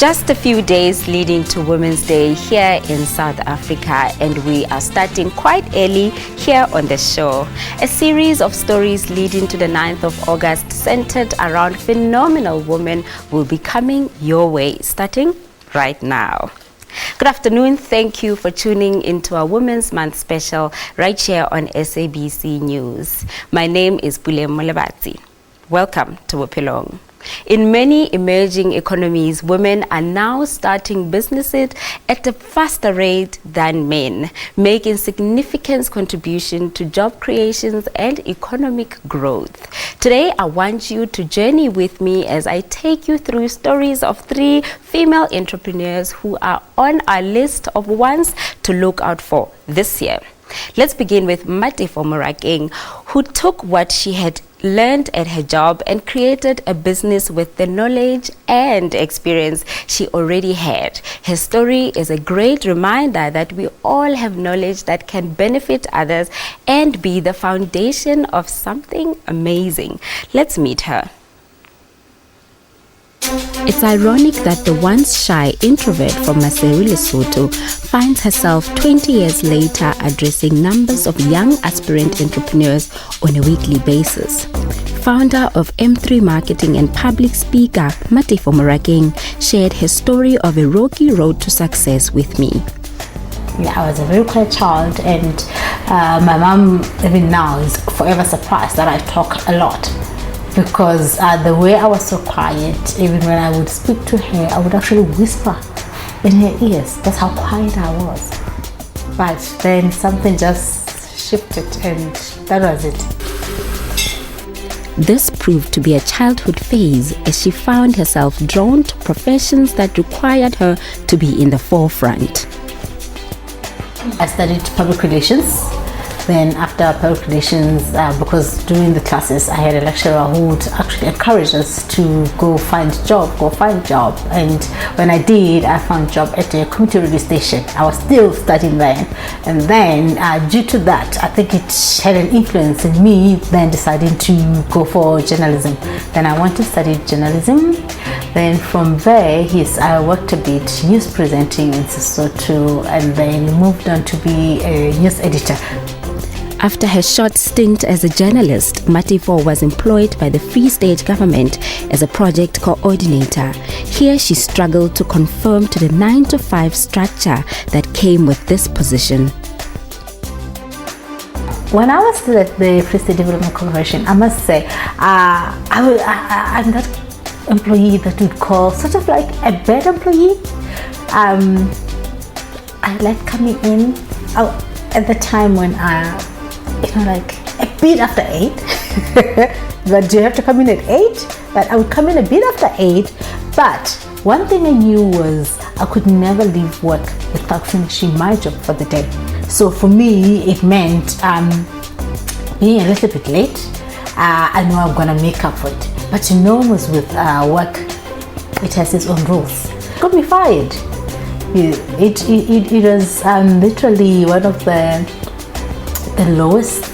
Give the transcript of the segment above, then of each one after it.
Just a few days leading to Women's Day here in South Africa, and we are starting quite early here on the show. A series of stories leading to the 9th of August centered around phenomenal women will be coming your way, starting right now. Good afternoon. Thank you for tuning into our Women's Month special right here on SABC News. My name is Bophelong. Welcome to Bophelong. In many emerging economies, women are now starting businesses at a faster rate than men, making significant contribution to job creations and economic growth. Today, I want you to journey with me as I take you through stories of 3 female entrepreneurs who are on our list of ones to look out for this year. Let's begin with Bophelong, who took what she had learned at her job and created a business with the knowledge and experience she already had. Her story is a great reminder that we all have knowledge that can benefit others and be the foundation of something amazing. Let's meet her. It's ironic that the once shy introvert from Maseru, Lesotho finds herself 20 years later addressing numbers of young aspirant entrepreneurs on a weekly basis. Founder of M3 Marketing and public speaker Bophelong shared her story of a rocky road to success with me. Yeah, I was a very quiet child, and my mom even now is forever surprised that I talk a lot. Because the way I was so quiet, even when I would speak to her, I would actually whisper in her ears. That's how quiet I was. But then something just shifted, and that was it. This proved to be a childhood phase as she found herself drawn to professions that required her to be in the forefront. I studied public relations. Then after public relations, because during the classes I had a lecturer who would actually encourage us to go find job. And when I did, I found job at a community radio station. I was still studying then. And then due to that, I think it had an influence in me then deciding to go for journalism. Then I went to study journalism. Then from there, I worked a bit news presenting in Lesotho, and then moved on to be a news editor. After her short stint as a journalist, Bophelong was employed by the Free State government as a project coordinator. Here she struggled to conform to the 9-to-5 structure that came with this position. When I was still at the Free State Development Corporation, I must say, I'm that employee that we'd call sort of like a bad employee. I like coming in at the time when like a bit after 8. But do you have to come in at 8? But I would come in a bit after 8. But one thing I knew was I could never leave work without finishing my job for the day. So for me, it meant being a little bit late. I know I'm gonna make up for it. But you know, with work, it has its own rules. It got me fired. It was literally one of the lowest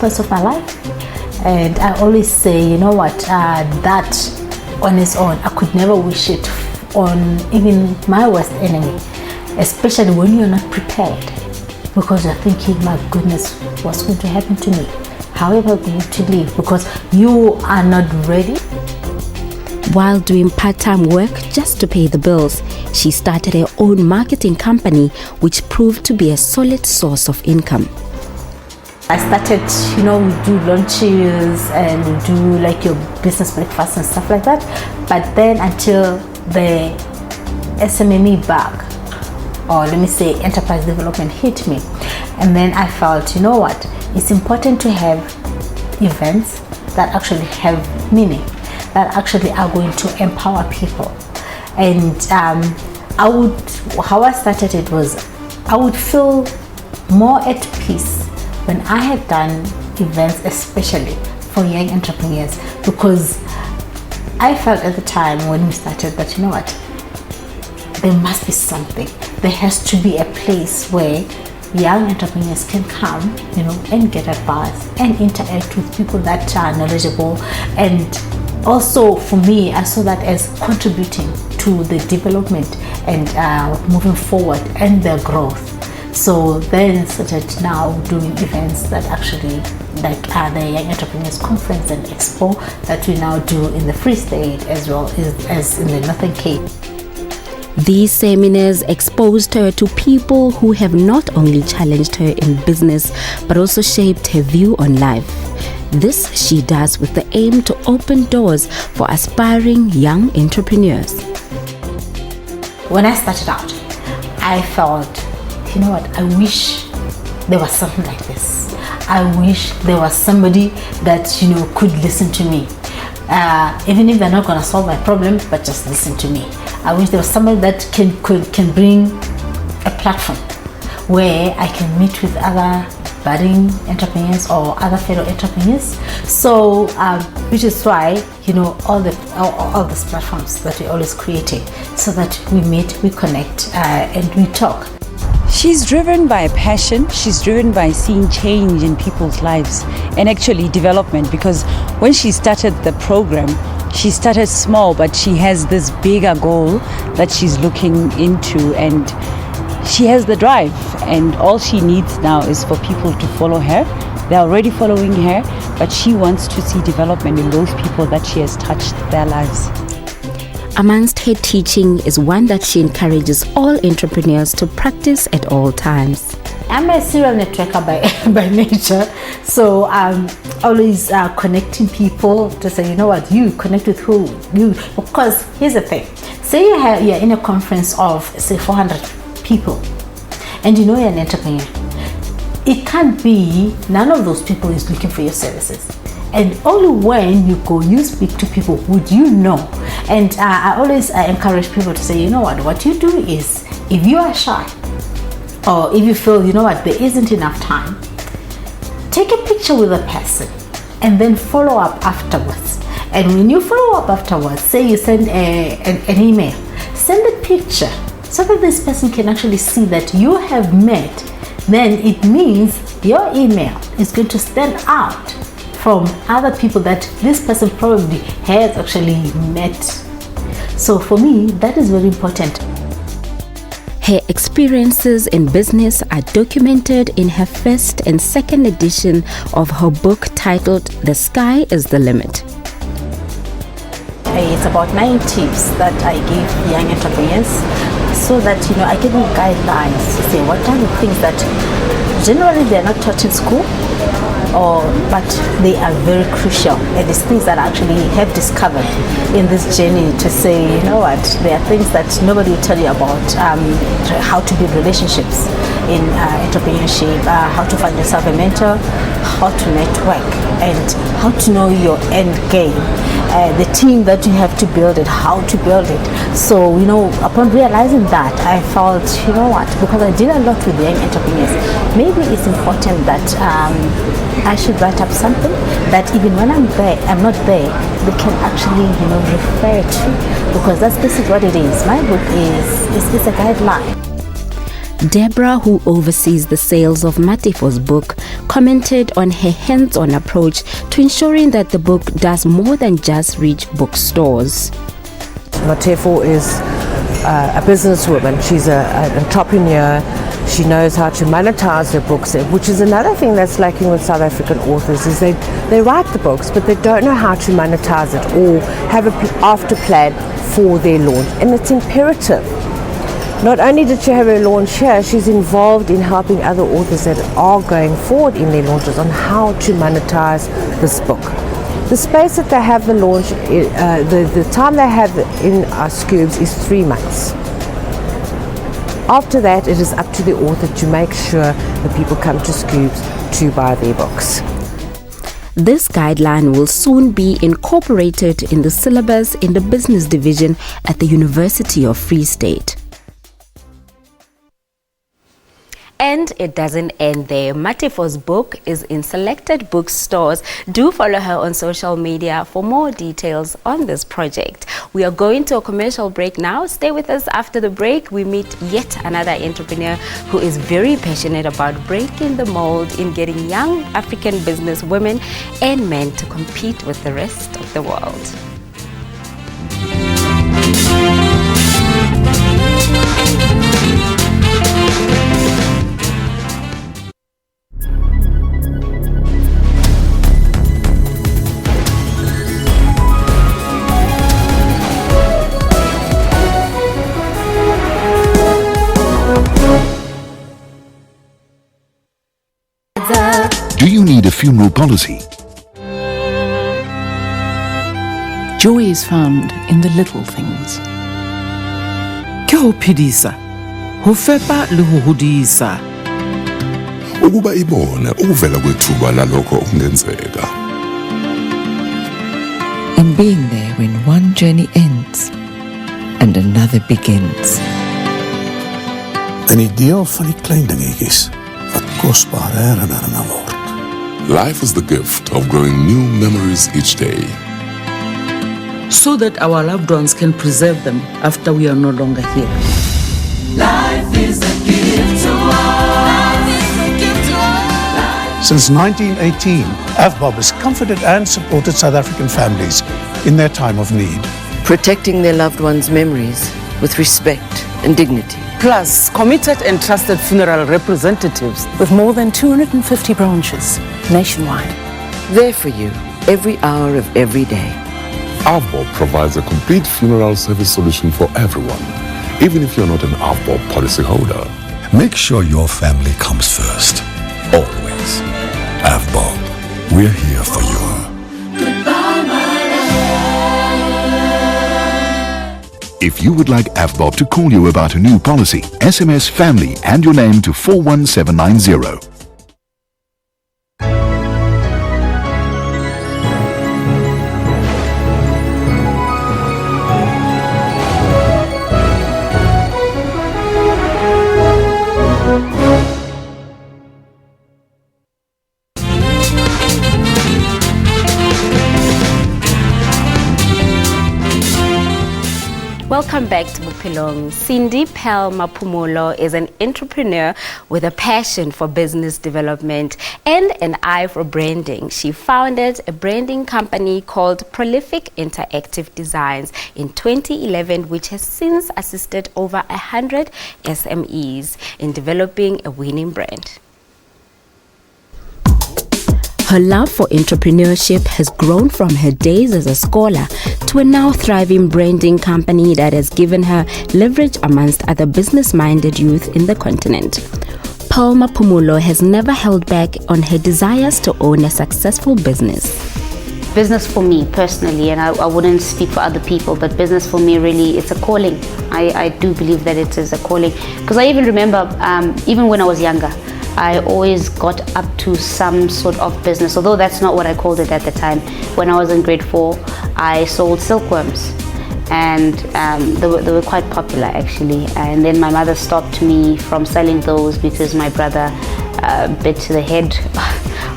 parts of my life, and I always say, you know what, that on its own, I could never wish it on even my worst enemy, especially when you're not prepared, because you're thinking, my goodness, what's going to happen to me? How am I going to live? Because you are not ready. While doing part-time work just to pay the bills, she started her own marketing company, which proved to be a solid source of income. I started, we do lunches and we do like your business breakfast and stuff like that. But then until the SMME bug, or let me say enterprise development, hit me. And then I felt, you know what, it's important to have events that actually have meaning, that actually are going to empower people. And how I started it was, I would feel more at peace when I had done events, especially for young entrepreneurs, because I felt at the time when we started that, you know what, there must be something. There has to be a place where young entrepreneurs can come, and get advice and interact with people that are knowledgeable and also for me, I saw that as contributing to the development and moving forward and their growth. So then started now doing events that actually, like the Young Entrepreneurs Conference and Expo that we now do in the Free State as well as in the Northern Cape. These seminars exposed her to people who have not only challenged her in business but also shaped her view on life. This she does with the aim to open doors for aspiring young entrepreneurs. When I started out, I felt, you know what, I wish there was something like this. I wish there was somebody that, you know, could listen to me. Even if they're not going to solve my problem, but just listen to me. I wish there was somebody that can bring a platform where I can meet with other budding entrepreneurs or other fellow entrepreneurs. So, which is why, you know, all these platforms that we're always creating, so that we meet, we connect, and we talk. She's driven by passion, she's driven by seeing change in people's lives and actually development, because when she started the program, she started small, but she has this bigger goal that she's looking into, and she has the drive, and all she needs now is for people to follow her. They're already following her, but she wants to see development in those people that she has touched their lives. Amongst her teaching is one that she encourages all entrepreneurs to practice at all times. I'm a serial networker by nature, so I'm always connecting people to say, you know what, you connect with who you, because here's the thing. Say you're in a conference of, say, 400 people, and you know you're an entrepreneur. It can't be none of those people is looking for your services. And only when you go, you speak to people would you know. And I always encourage people to say, you know what you do is, if you are shy, or if you feel, you know what, there isn't enough time, take a picture with a person and then follow up afterwards. And when you follow up afterwards, say you send an email, send a picture so that this person can actually see that you have met. Then it means your email is going to stand out from other people that this person probably has actually met. So for me, that is very important. Her experiences in business are documented in her first and second edition of her book titled The Sky is the Limit. It's about 9 tips that I give young entrepreneurs so that, you know, I give them guidelines to say what are the things that generally they're not taught in school, but they are very crucial, and it's things that I actually have discovered in this journey to say, you know what, there are things that nobody will tell you about, how to build relationships in entrepreneurship, how to find yourself a mentor, how to network, and how to know your end game, the team that you have to build it, how to build it. So, you know, upon realizing that, I felt, you know what, because I did a lot with young entrepreneurs, maybe it's important that I should write up something that even when I'm not there, they can actually, you know, refer to, because that's basically what it is. My book is a guideline. Deborah, who oversees the sales of Matefo's book, commented on her hands-on approach to ensuring that the book does more than just reach bookstores. Matefo is a businesswoman. She's an entrepreneur. She knows how to monetize her books, which is another thing that's lacking with South African authors, is they write the books, but they don't know how to monetize it or have an after plan for their launch. And it's imperative. Not only did she have her launch here, she's involved in helping other authors that are going forward in their launches on how to monetize this book. The space that they have the launch, the time they have in our Scoobs is 3 months. After that, it is up to the author to make sure that people come to Scoobs to buy their books. This guideline will soon be incorporated in the syllabus in the business division at the University of Free State. And it doesn't end there. Matefo's book is in selected bookstores. Do follow her on social media for more details on this project. We are going to a commercial break now. Stay with us. After the break, we meet yet another entrepreneur who is very passionate about breaking the mold in getting young African business women and men to compete with the rest of the world. Do you need a funeral policy? Joy is found in the little things. Ke ho phedisa, ho fepa le ho hodisa. Ukuba ibone ukuvela kwethuba lalokho okungenzeka. And being there when one journey ends and another begins. 'n Ideaal van die klein dingetjies wat kosbare herinneringe word. Life is the gift of growing new memories each day. So that our loved ones can preserve them after we are no longer here. Life is a gift to us. Since 1918, AVBOB has comforted and supported South African families in their time of need. Protecting their loved ones' memories with respect and dignity. Plus, committed and trusted funeral representatives With more than 250 branches nationwide. There for you every hour of every day. AVBOB provides a complete funeral service solution for everyone, even if you're not an AVBOB policyholder. Make sure your family comes first. Always. AVBOB, we're here for you. If you would like AVBOB to call you about a new policy, SMS family and your name to 41790. Welcome back to Bophelong. Cindy Pearl Mapumulo is an entrepreneur with a passion for business development and an eye for branding. She founded a branding company called Prolific Interactive Designs in 2011, which has since assisted over 100 SMEs in developing a winning brand. Her love for entrepreneurship has grown from her days as a scholar to a now thriving branding company that has given her leverage amongst other business-minded youth in the continent. Pearl Mapumulo has never held back on her desires to own a successful business. Business for me personally, and I wouldn't speak for other people, but business for me really, it's a calling. I do believe that it is a calling. Because I even remember, even when I was younger, I always got up to some sort of business, although that's not what I called it at the time. When I was in grade 4, I sold silkworms, and they were quite popular actually. And then my mother stopped me from selling those because my brother bit the head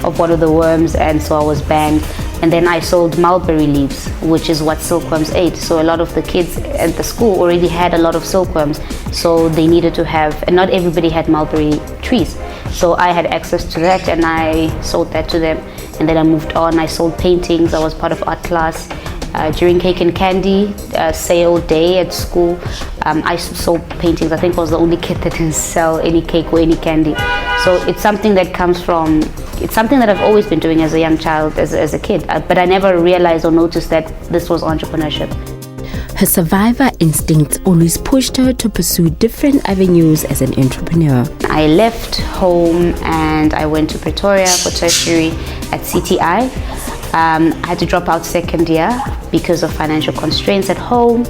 of one of the worms, and so I was banned. And then I sold mulberry leaves, which is what silkworms ate. So a lot of the kids at the school already had a lot of silkworms, so they needed to have, and not everybody had mulberry trees. So I had access to that, and I sold that to them. And then I moved on. I sold paintings. I was part of art class. During Cake and Candy sale day at school, I sold paintings. I think I was the only kid that didn't sell any cake or any candy. So it's something that comes from, it's something that I've always been doing as a young child, as a kid. But I never realized or noticed that this was entrepreneurship. Her survivor instincts always pushed her to pursue different avenues as an entrepreneur. I left home and I went to Pretoria for tertiary at CTI. I had to drop out second year because of financial constraints at home.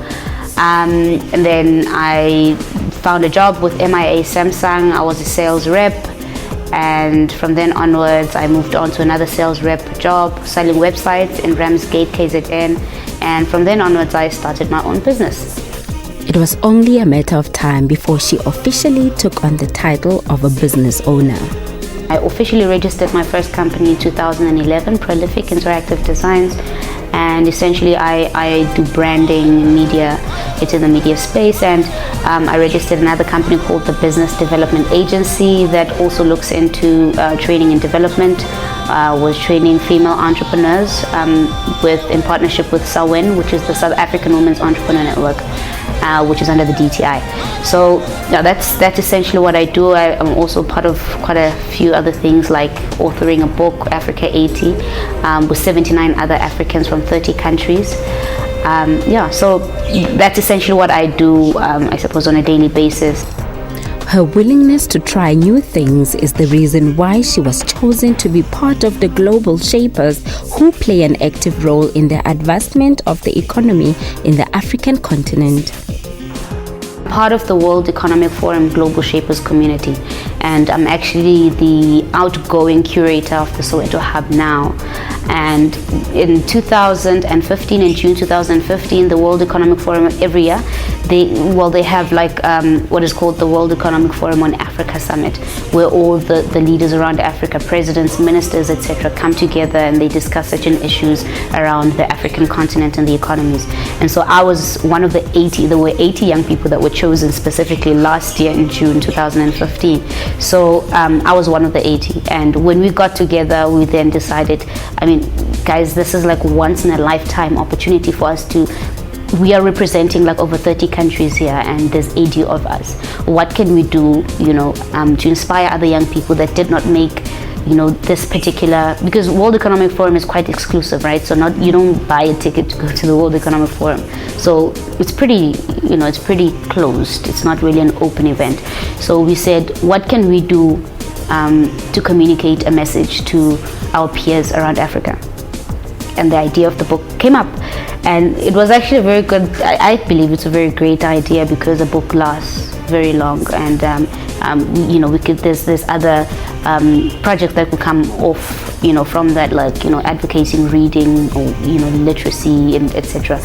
And then I found a job with MIA Samsung. I was a sales rep. And from then onwards, I moved on to another sales rep job, selling websites in Ramsgate, KZN. And from then onwards, I started my own business. It was only a matter of time before she officially took on the title of a business owner. I officially registered my first company in 2011, Prolific Interactive Designs. And essentially, I do branding, media, It's in the media space, and I registered another company called the Business Development Agency that also looks into training and development. Was training female entrepreneurs in partnership with SAWEN, which is the South African Women's Entrepreneur Network, which is under the DTI. So that's essentially what I do. I'm also part of quite a few other things, like authoring a book, Africa 80, with 79 other Africans from 30 countries. So that's essentially what I do, I suppose, on a daily basis. Her willingness to try new things is the reason why she was chosen to be part of the global shapers who play an active role in the advancement of the economy in the African continent. Part of the World Economic Forum Global Shapers community, and I'm actually the outgoing curator of the Soweto Hub now. And in 2015, in June 2015, the World Economic Forum every year, they have like what is called the World Economic Forum on Africa Summit, where all the leaders around Africa, presidents, ministers, etc., come together and they discuss certain issues around the African continent and the economies. And so I was one of the 80. There were 80 young people that were chosen specifically last year in June 2015. So I was one of the 80. And when we got together, we then decided, guys, this is like once in a lifetime opportunity for us to. We are representing like over 30 countries here, and there's 80 of us. What can we do, to inspire other young people that did not make, this particular, because World Economic Forum is quite exclusive, right? So you don't buy a ticket to go to the World Economic Forum. So it's pretty, it's pretty closed. It's not really an open event. So we said, what can we do to communicate a message to our peers around Africa? And the idea of the book came up. And it was actually a very good, I believe it's a very great idea, because a book lasts very long, and there's other projects that will come off, from that, like, advocating, reading, or, literacy, and etc.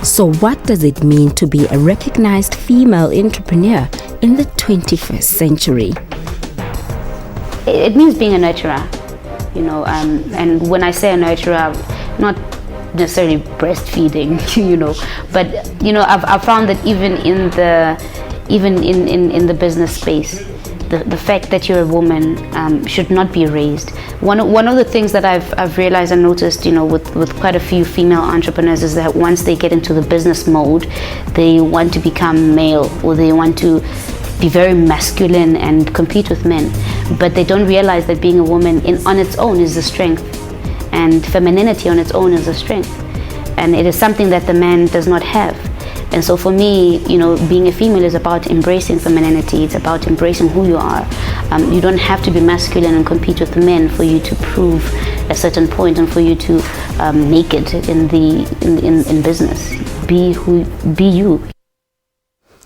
So what does it mean to be a recognized female entrepreneur in the 21st century? It means being a nurturer, and when I say a nurturer, not necessarily breastfeeding, but I've found that even in the business space, the fact that you're a woman should not be raised. One of the things that I've realized and noticed, with quite a few female entrepreneurs, is that once they get into the business mode, they want to become male, or they want to be very masculine and compete with men, but they don't realize that being a woman on its own is a strength, and femininity on its own is a strength, and it is something that the man does not have. And so for me, being a female is about embracing femininity. It's about embracing who you are. You don't have to be masculine and compete with men for you to prove a certain point and for you to make it in business. Be you.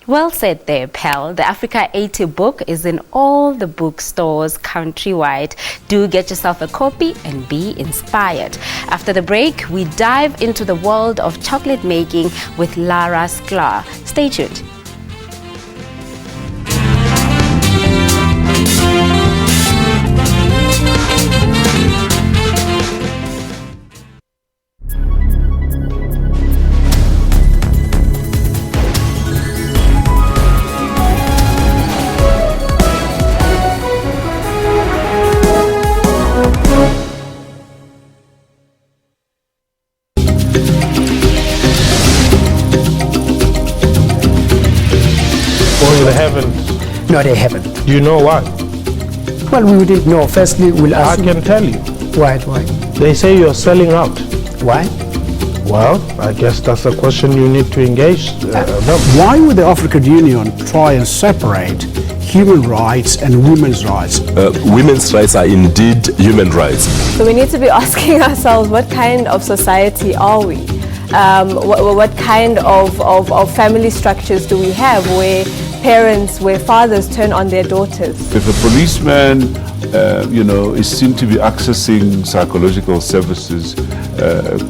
Well said there, pal. The Africa 80 book is in all the bookstores countrywide. Do get yourself a copy and be inspired. After the break, we dive into the world of chocolate making with Lara Sklar. Stay tuned. They haven't. No, they haven't. Do you know why? Well, we didn't know. Firstly, we'll ask. I can tell you. Why? They say you're selling out. Why? Well, I guess that's a question you need to engage them. Why would the African Union try and separate human rights and women's rights? Women's rights are indeed human rights. So we need to be asking ourselves, what kind of society are we? What kind of family structures do we have where fathers turn on their daughters? If a policeman, is seen to be accessing psychological services,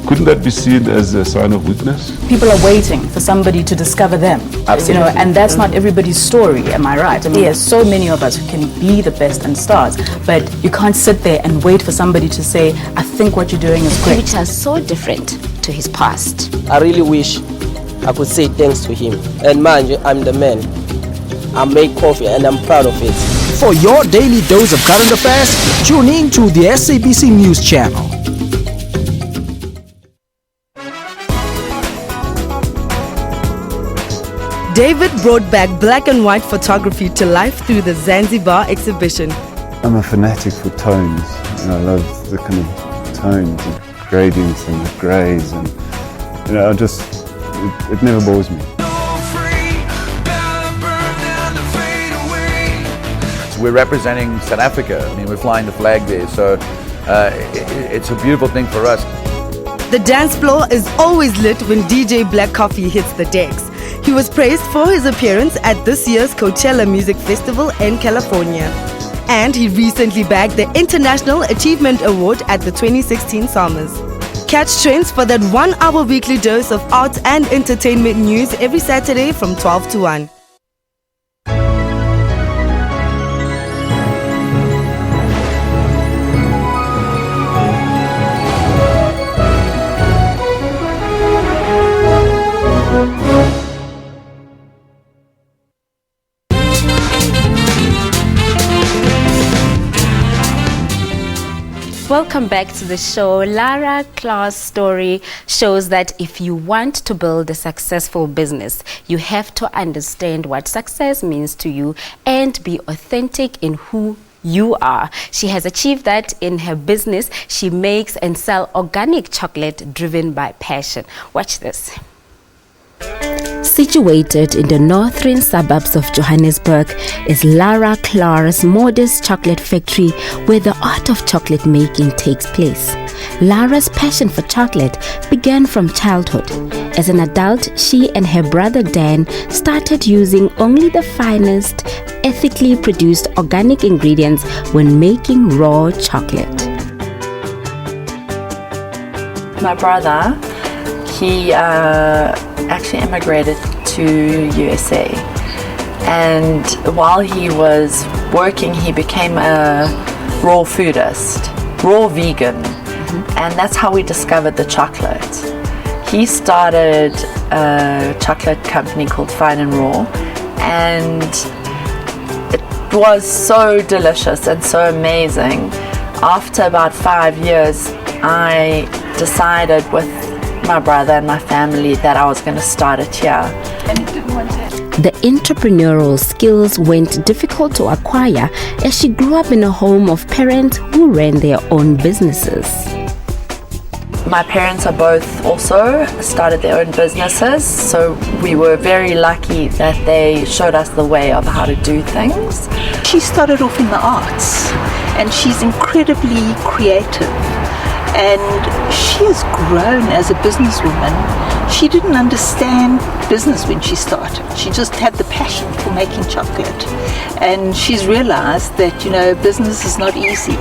couldn't that be seen as a sign of weakness? People are waiting for somebody to discover them. Absolutely. And that's not everybody's story, am I right? There's so many of us who can be the best and stars, but you can't sit there and wait for somebody to say, I think what you're doing is great. Which are so different to his past. I really wish I could say thanks to him. And mind you, I'm the man. I make coffee and I'm proud of it. For your daily dose of current affairs, tune in to the SABC News Channel. David brought back black and white photography to life through the Zanzibar exhibition. I'm a fanatic for tones. I love the kind of tones, the gradients and the greys, and it never bores me. We're representing South Africa. I mean, we're flying the flag there, so it's a beautiful thing for us. The dance floor is always lit when DJ Black Coffee hits the decks. He was praised for his appearance at this year's Coachella Music Festival in California. And he recently bagged the International Achievement Award at the 2016 Summers. Catch trends for that 1-hour weekly dose of arts and entertainment news every Saturday from 12 to 1. Welcome back to the show. Lara Clark's story shows that if you want to build a successful business, you have to understand what success means to you and be authentic in who you are. She has achieved that in her business. She makes and sells organic chocolate driven by passion. Watch this. Situated in the northern suburbs of Johannesburg is Lara Clark's modest chocolate factory where the art of chocolate making takes place. Lara's passion for chocolate began from childhood. As an adult, she and her brother Dan started using only the finest, ethically produced organic ingredients when making raw chocolate. My brother, he actually immigrated to USA, and while he was working he became a raw foodist, raw vegan, and that's how we discovered the chocolate. He started a chocolate company called Fine and Raw, and it was so delicious and so amazing. After about 5 years, I decided with my brother and my family that I was going to start it here. The entrepreneurial skills weren't difficult to acquire as she grew up in a home of parents who ran their own businesses. My parents are both also started their own businesses, so we were very lucky that they showed us the way of how to do things. She started off in the arts and she's incredibly creative. And she has grown as a businesswoman. She didn't understand business when she started. She just had the passion for making chocolate. And she's realized that, business is not easy.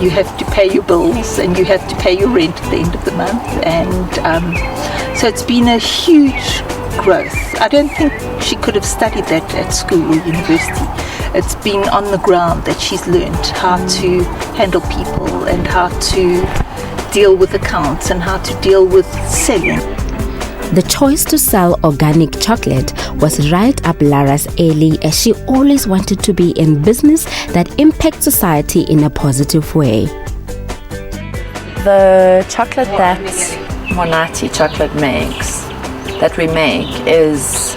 You have to pay your bills and you have to pay your rent at the end of the month. And so it's been a huge growth. I don't think she could have studied that at school or university. It's been on the ground that she's learned how to handle people and how to deal with accounts and how to deal with selling. The choice to sell organic chocolate was right up Lara's alley, as she always wanted to be in business that impacts society in a positive way. The chocolate that Monati Chocolate makes, that we make, is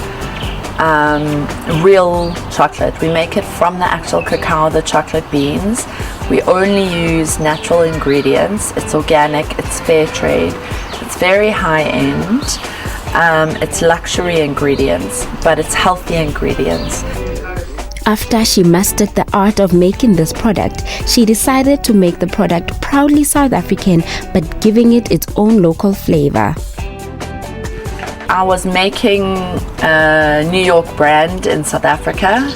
real chocolate. We make it from the actual cacao, the chocolate beans. We only use natural ingredients. It's organic, it's fair trade, it's very high end, it's luxury ingredients, but it's healthy ingredients. After she mastered the art of making this product, she decided to make the product proudly South African, but giving it its own local flavor. I was making a New York brand in South Africa,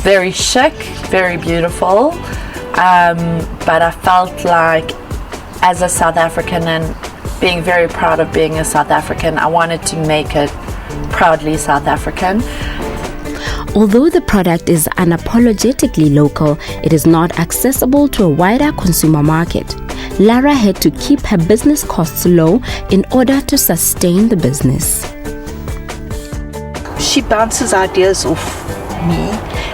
very chic, very beautiful. But I felt like, as a South African and being very proud of being a South African, I wanted to make it proudly South African. Although the product is unapologetically local, it is not accessible to a wider consumer market. Lara had to keep her business costs low in order to sustain the business. she bounces ideas off me,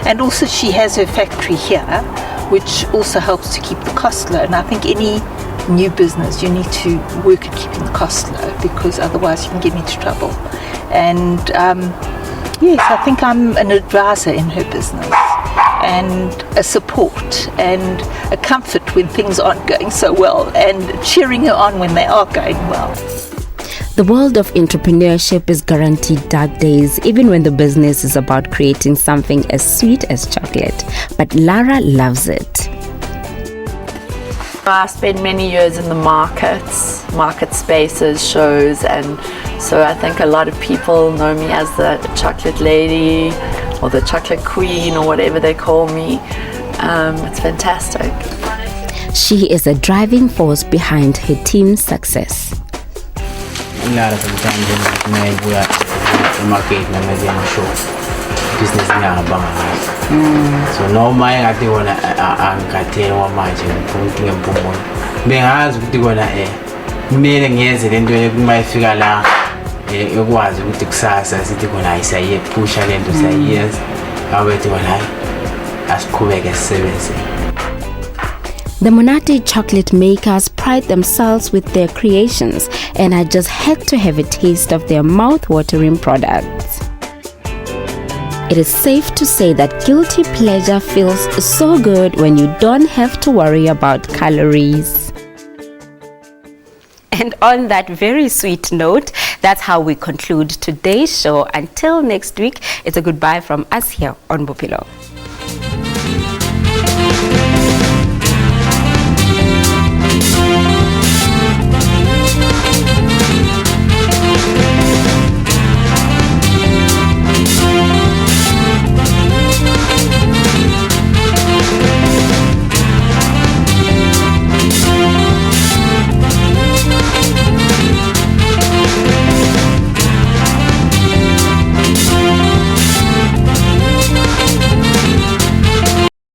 and also she has her factory here, which also helps to keep the cost low. And I think any new business, you need to work at keeping the cost low, because otherwise you can get into trouble. And yes, I think I'm an advisor in her business, and a support and a comfort when things aren't going so well, and cheering her on when they are going well. The world of entrepreneurship is guaranteed dark days, even when the business is about creating something as sweet as chocolate. But Lara loves it. I spent many years in the market spaces, shows, and so I think a lot of people know me as the chocolate lady or the chocolate queen or whatever they call me. It's fantastic. She is a driving force behind her team's success. A lot of the time we are market and show business now. So no my I think when I one match and put then has with the one mailing years and then my figure la it was with success as it when I say push and to say yes I wait when I as quick as 70. The Monate chocolate makers pride themselves with their creations, and I just had to have a taste of their mouth-watering products. It is safe to say that guilty pleasure feels so good when you don't have to worry about calories. And on that very sweet note, that's how we conclude today's show. Until next week, it's a goodbye from us here on Bophelong.